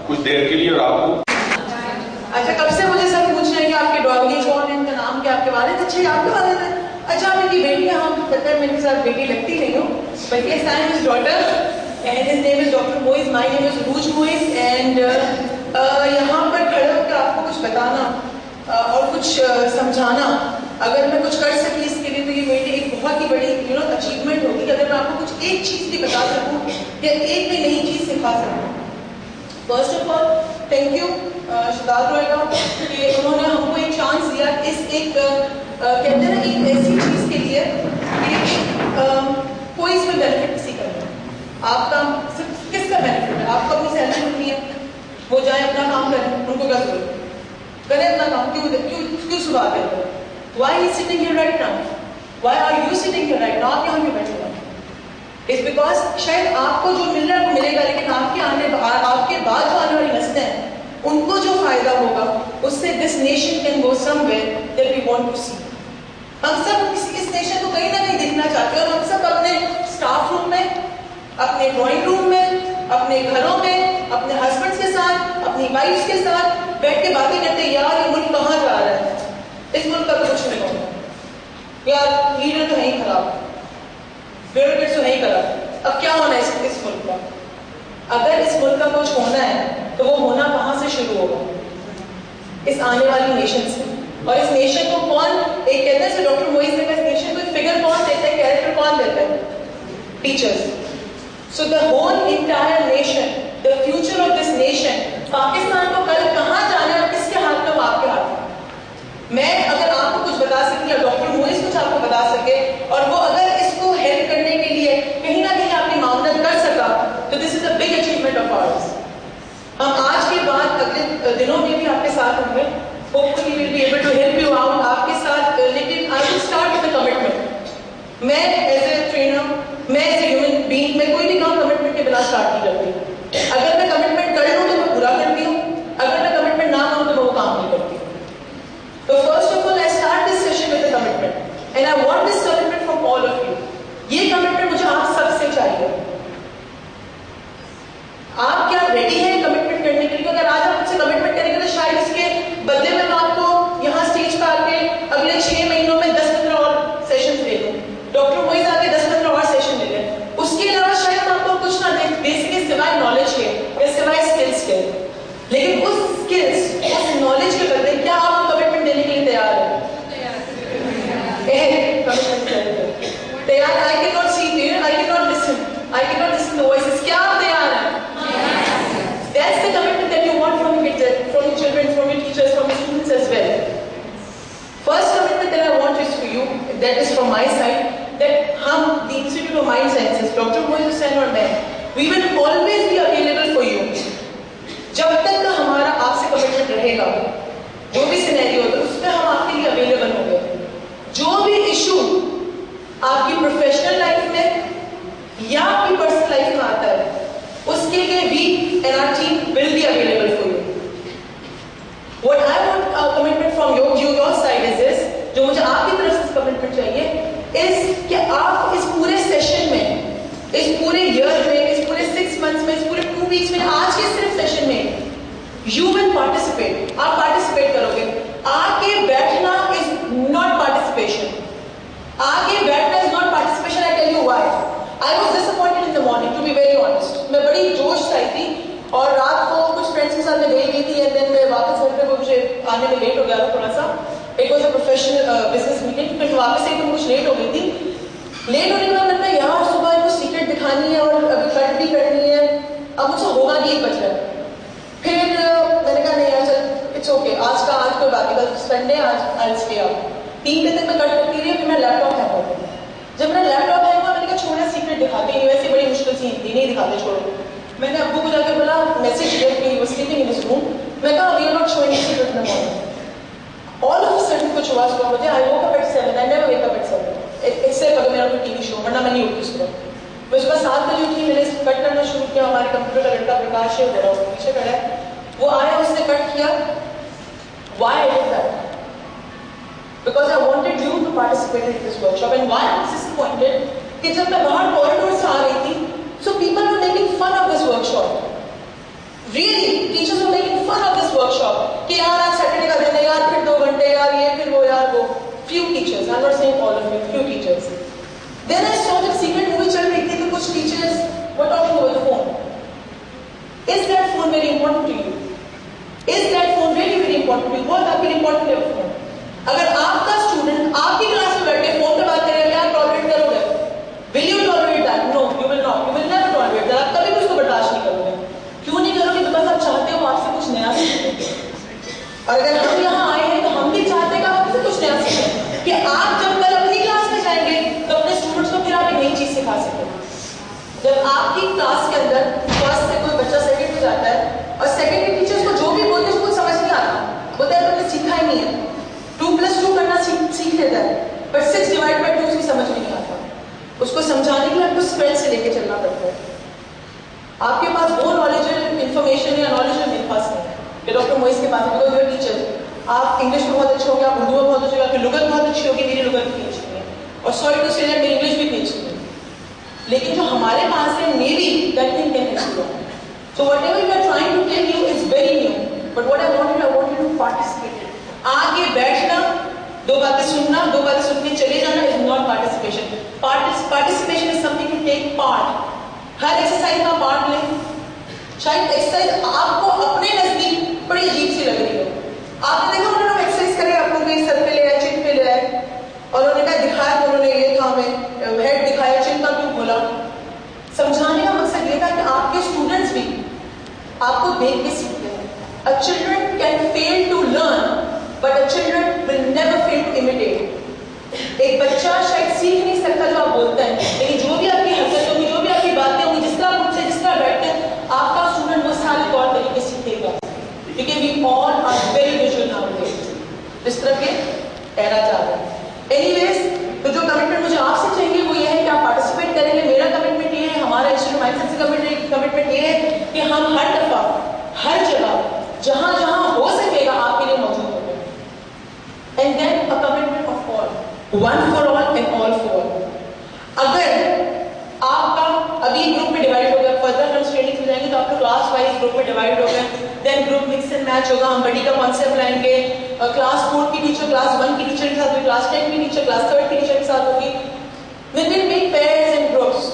कुछ देर के लिए और आपको। अच्छा, कब से मुझे सब पूछ रहे हैं कि आपके डॉगी कौन है, इनका नाम क्या, आपके वालिद अच्छे, आपके वालिद हैं। अच्छा, मेरी बेटी है, हम पता है मेरे साथ बेटी लगती नहीं हूँ, बट ये sign is daughter and his name is doctor Moiz, my name is रूज मोइज। एंड यहाँ पर खड़े होकर आपको कुछ बताना और कुछ समझाना, अगर मैं कुछ कर सकी इसके लिए तो ये मेरी एक बहुत ही बड़ी अचीवमेंट होगी। अगर मैं आपको कुछ एक चीज़ भी बता सकूँ या एक भी नई चीज़ सिखा सकूँ। First of all thank you Shahzad Roy का कि उन्होंने हमको एक चांस दिया इस एक कहते हैं ना एक ऐसी चीज़ के लिए कि कोई इसमें बेनिफिट किसी का नहीं। आपका सिर्फ किसका बेनिफिट है? आपको अपनी सैलरी मिलनी है, वो जाए अपना काम करें, उनको क्या जरूरत, करें अपना काम, क्यों सुधार करें? Why is sitting here right now? Why are you sitting here right now? आप यहाँ क्यों बैठे हो? इट्स बिकॉज शायद आपको जो मिल रहा है वो मिलेगा, लेकिन आपके बाद जो आने वाली नस्लें हैं उनको जो फायदा होगा उससे this nation can go somewhere that we want to see. हम सब इस नेशन को कहीं ना कहीं देखना चाहते हैं और हम सब अपने स्टाफ रूम में, अपने ड्राइंग रूम में, अपने घरों में, अपने हस्बैंड्स के साथ, अपनी वाइफ्स के साथ बैठ के बातें करते हैं, यार ये मुल्क कहाँ जा रहा है, इस मुल्क का कुछ नहीं होगा, यार लीडर तो है ही खराब, ब्यूरोक्रेट्स तो नहीं करा, अब क्या होना है इस मुल्क का? अगर इस मुल्क का कुछ होना है तो वो होना कहाँ से शुरू होगा? इस आने वाली नेशन से। और इस नेशन को कौन, एक कहते हैं डॉक्टर मोइज ने कहा, इस नेशन को फिगर कौन देता है, कैरेक्टर कौन देता है? Teachers. So the whole entire nation, the future of this nation, Pakistan को कल कहाँ जाना है, किसके हाथ में? आपके हाथ में। मैं अगर आपको कुछ बता सकती या डॉक्टर मोइज कुछ आपको बता सके और वो अगर इसको हेल्प करने के लिए कहीं ना कहीं आपकी मामलत कर सका तो this is a big achievement of hours. हम आज के बाद अगले दिनों में भी आपके साथ होंगे, hopefully will be able to help you out आपके साथ, लेकिन I will start with the commitment. मैं एज ए ट्रेनर, मैं एज ए ह्यूमन बीइंग, मैं कोई भी काम कमिटमेंट के बिना स्टार्ट नहीं करती। अगर मैं कमिटमेंट कर लूँ तो मैं पूरा करती हूँ, अगर मैं कमिटमेंट ना करूँ तो मैं वो काम नहीं करती। तो first of all I start this session with the commitment and I want this commitment from all of you. ये कमिटमेंट मुझे आप सबसे चाहिए। आप क्या रेडी हैं कमिटमेंट करने के लिए? अगर आज आप मुझसे कमिटमेंट करेंगे तो शायद इसके बदले में मैं आपको यहाँ स्टेज पर आके अगले 6 महीनों में 10-15 और सेशन दे दूँ, डॉक्टर मोइज आके 10-15 और सेशन दे दें। उसके अलावा शायद मैं आपको कुछ ना दे सके सिवाय नॉलेज के या सिवाय स्किल्स के, लेकिन उस स्किल्स, उस नॉलेज के बदले क्या आप कमिटमेंट देने के लिए तैयार हैं? तैयार। I can not see you, I can not listen the voices. क्या आप तैयार हैं? That's the commitment that you want from your kids, from your children, from your teachers, from your students as well. First commitment that I want is for you, that is from my side, that हम the Institute of Mind Sciences, Dr. Moiz Hussain और मैं, we will always be available for you. जब तक का हमारा आपसे commitment रहेगा, जो भी सिनेरियो होगा उसमें हम आपके लिए अवेलेबल होंगे। जो भी इशू आपकी प्रोफेशनल लाइफ में या आपकी पर्सनल लाइफ में आता है उसके लिए भी and our team will be available for you. What I want commitment from your side is this, जो मुझे आपकी तरफ से कमिटमेंट चाहिए is कि आप इस पूरे सेशन में, इस पूरे ईयर में, इस पूरे 6 months में, इस पूरे 2 weeks में, आज के सिर्फ सेशन में you will participate. आप पार्टिसिपेट करोगे। आके बैठना is not participation. आगे बैठना is not participation. I tell you why. I was disappointed in the morning, to be very honest. मैं बड़ी जोश से आई थी और रात को कुछ फ्रेंड्स के साथ मैं गई थी एंड देन मैं वापस घर पे मुझे आने में लेट हो गया था थोड़ा सा। It was a professional business meeting, फिर वापस आई तो कुछ लेट हो गई थी। लेट होने के बाद लगता है यार सुबह कुछ सीक्रेट दिखानी है और अभी कट भी करनी है, अब मुझसे होगा नहीं, बच रहा है। फिर मैंने कहा नहीं यार चल इट्स ओके, आज कोई बात नहीं, कल संडे, आज आई स्टे आउट। 3 बजे तक मैं कट करती रही, फिर मैं लैपटॉप हैंग हो गया। जब मेरा लैपटॉप हैंग हुआ मैंने कहा छोड़ा सीक्रेट दिखाते हैं, वैसे बड़ी मुश्किल सी हिंदी नहीं दिखाते, छोड़ो। मैंने अब्बू को जाकर बोला, मैसेज किया कि he was sleeping in his room, मैं कहा we are not showing secret in the morning. All of a sudden कुछ हुआ सुबह मुझे, I woke up at 7, I never wake up at 7 except अगर मेरा कोई टीवी शो, वरना मैं नहीं उठती सुबह। मैं सुबह 7 बजे उठी, मैंने कट करना शुरू किया। हमारे कंप्यूटर का लड़का प्रकाश है, बड़ा पीछे खड़ा है, वो आया, उसने कट किया। Why I did that? Because I wanted you to participate in this workshop, and why I was disappointed कि जब मैं बाहर कॉरिडोर से आ रही थी, so people were making fun of this workshop. Really, teachers were making fun of this workshop. कि यार आज सैटरडे का दिन है यार, फिर 2 घंटे यार ये फिर वो यार वो. Few teachers, I'm not saying all of you, few teachers. Then I saw जब सीक्रेट मूवी चल रही थी तो कुछ teachers were talking over the phone. Is that phone very important to you? Is that phone really very important to you? बहुत आपके लिए important है phone. अगर आपका स्टूडेंट आपकी क्लास में बैठ के फोन पे बात करेगा, क्या टॉलरेट करोगे? Will you tolerate that? No, you will not. You will never tolerate that. आप कभी भी उसको बर्दाश्त नहीं करोगे. क्यों नहीं करोगे? बिकॉज आप चाहते हो आपसे कुछ नया सीखें. और अगर हम यहाँ आए हैं तो हम भी चाहते हैं कि आपसे कुछ नया सीखें, कि आप जब कल अपनी क्लास में जाएंगे तो अपने स्टूडेंट्स को फिर आप एक नई चीज सिखा सकें. जब आपकी क्लास के अंदर फर्स्ट से कोई बच्चा सेकंड में जाता है और सेकंड के टीचर्स को जो भी बोलते हैं उसको समझ नहीं आता, बोलते हैं तुमने सीखा ही नहीं है. 2+2 करना सीख लेता है, पर 6 डिवाइड बाय 2 उसकी समझ में नहीं आता. उसको समझाने के लिए आपको स्प्रेड से लेके चलना पड़ता है. आपके पास वो नॉलेज इन्फॉर्मेशन या नॉलेज मेरे पास नहीं है, ये डॉक्टर मोइस के पास है. बिकॉज यूर टीचर, आप इंग्लिश में बहुत अच्छे होंगे, आप उर्दू में बहुत अच्छे होंगे, आपकी लुगत बहुत अच्छी होगी, मेरी लुगत भी अच्छी है, और सॉरी टू से मेरी इंग्लिश भी अच्छी है. लेकिन जो हमारे पास है, maybe that thing can help you. So whatever you are trying to tell you is very new, but what I want you to participate. आगे बैठना, 2 बातें सुनना, 2 बातें सुन के चले जाना is not participation. Participation is something to take part. हर exercise का पार्ट लें. शायद एक्सरसाइज आपको अपने नजदीक बड़ी अजीब सी लग रही हो. आपने देखा उन्होंने एक्सरसाइज करे, आपको कहीं सर पे ले आए, चिन पे ले आए, और उन्होंने कहा दिखाया तो उन्होंने ये था, हमें हेड दिखाया, चिन का क्यों बोला. समझाने का मकसद ये था कि आपके स्टूडेंट्स भी आपको देख के सीखते हैं. A children can fail to learn, but a children will never fail to imitate. एक बच्चा शायद सीख नहीं सकता जो आप बोलते हैं, लेकिन जो भी आपकी हरकत होगी, जो भी आपकी बातें होंगी, जिस तरह मुझसे जिस तरह बैठते हैं, आपका स्टूडेंट वो सारे तौर तरीके सीखेगा. क्योंकि we all are very visual nowadays. इस तरह के एरा जा रहा है. Anyways, तो जो कमिटमेंट मुझे आपसे चाहिए वो ये है कि आप पार्टिसिपेट करेंगे. मेरा कमिटमेंट ये है, हमारा इंस्टीट्यूट माइंडसेट से कमिटमेंट ये है कि हम हर दफा, हर जगह, जहां जहां हो सकेगा आपके लिए मौजूद होंगे. And then a commitment of all, one for all and all for all. अगर आपका अभी ग्रुप में डिवाइड हो गया, फर्दर हम ट्रेनिंग में जाएंगे तो आपका क्लास वाइज ग्रुप में डिवाइड हो गए, then group mix and match होगा. हम बड़ी का कॉन्सेप्ट लाएंगे. क्लास 4 की टीचर क्लास 1 की टीचर के साथ होगी, क्लास 10 की टीचर क्लास 3 की टीचर के साथ होगी. We will make pairs and groups.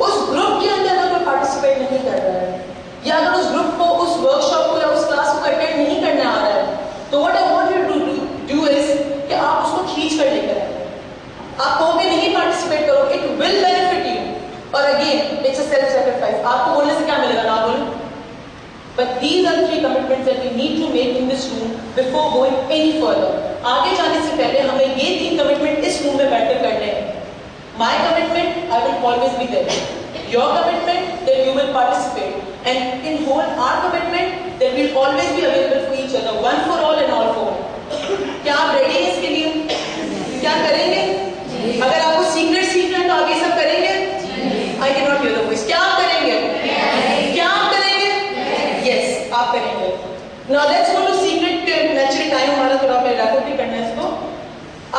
उस ग्रुप के अंदर अगर कोई पार्टिसिपेट नहीं कर रहा है, या अगर उस ग्रुप को, उस वर्कशॉप को या उस क्लास को अटेंड नहीं करने आ रहा है, तो what I want you to do is कि आप उसको खींच कर लेकर आए. आप कहोगे नहीं पार्टिसिपेट करो, इट विल बेनिफिट यू. और again it's a self sacrifice. आपको बोलने से क्या मिलेगा, ना बोलो. But these are 3 commitments that we need to make in this room before going any further. आगे जाने से पहले हमें ये 3 कमिटमेंट इस रूम में बैठकर करने हैं. My commitment, I will always be there. Your commitment, that you will participate. And in whole, our commitment, that we will always be available for each other. One for all and all for all. क्या आप ready हैं इसके लिए? क्या करेंगे? अगर आपको secret सीखना है तो आप ये सब करेंगे? I cannot hear the voice. क्या आप करेंगे? क्या आप करेंगे? Yes, आप करेंगे. Now let's go to secret. Naturally time हमारा थोड़ा मैं रैप भी करना है इसको.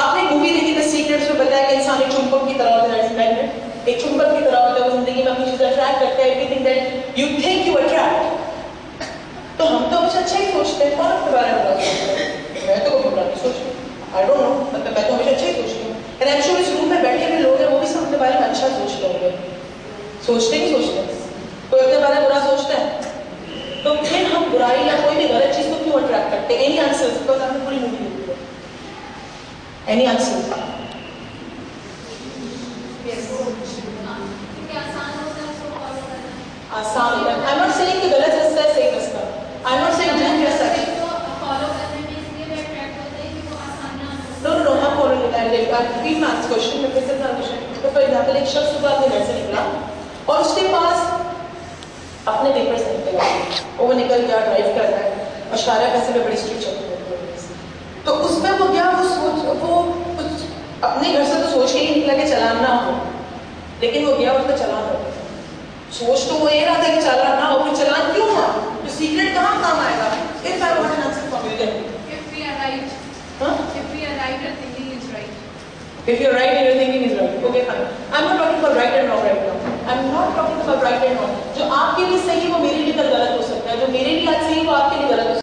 आपने मूवी देखी द सीक्रेट में बताया कि इंसान एक चुंबक की तरह होता है. एक चुंबक की तरह होता है, वो जिंदगी में अपनी चीजें अट्रैक्ट करता है. Everything that you think you attract. तो हम तो कुछ अच्छा ही सोचते हैं. कौन अपने बारे में बुरा सोचता है? मैं तो कोई बुरा नहीं सोचती. आई डोंट नो, मतलब मैं तो हमेशा अच्छा ही सोचती हूँ. एंड आई एम श्योर इस रूम में बैठे हुए लोग हैं वो भी सब अपने बारे में अच्छा सोचते होंगे. सोचते ही सोचते हैं. कोई अपने बारे में बुरा सोचता है तो फिर हम बुराई या कोई भी गलत चीज को क्यों अट्रैक्ट करते हैं? Any answer? बिकॉज आपने पूरी मूवी देखी है. Any answer? आसान होता है. आई एम नॉट सेइंग कि गलत रास्ता है, सही रास्ता. I am not saying do या सच. फॉलो करने में इसलिए वे अट्रैक्ट होते हैं कि वो आसान ना हो. नो हम फॉलो नहीं कर रहे. आई प्लीज आंसर क्वेश्चन में फिर से क्वेश्चन. तो फॉर एग्जांपल एक शख्स सुबह अपने घर से निकला और उसके पास अपने पेपर्स नहीं थे. वो निकल गया, ड्राइव कर रहा है और शारिया पैसे में बड़ी स्ट्रिक्ट चलती है. तो उसमें वो गया, वो अपने घर से तो सोच के ही निकला कि चालान ना हो, लेकिन वो गया और उसका चालान हो. सोच तो वो ये रहा था कि चालान ना हो, फिर चालान क्यों हुआ? तो सीक्रेट कहाँ काम आएगा? If I want an answer from you, then If we are right, if we are right, our thinking is right. If you're right and your thinking is right, okay fine. I'm not talking about right and wrong right now. I'm not talking about right and wrong. जो आपके लिए सही वो मेरे लिए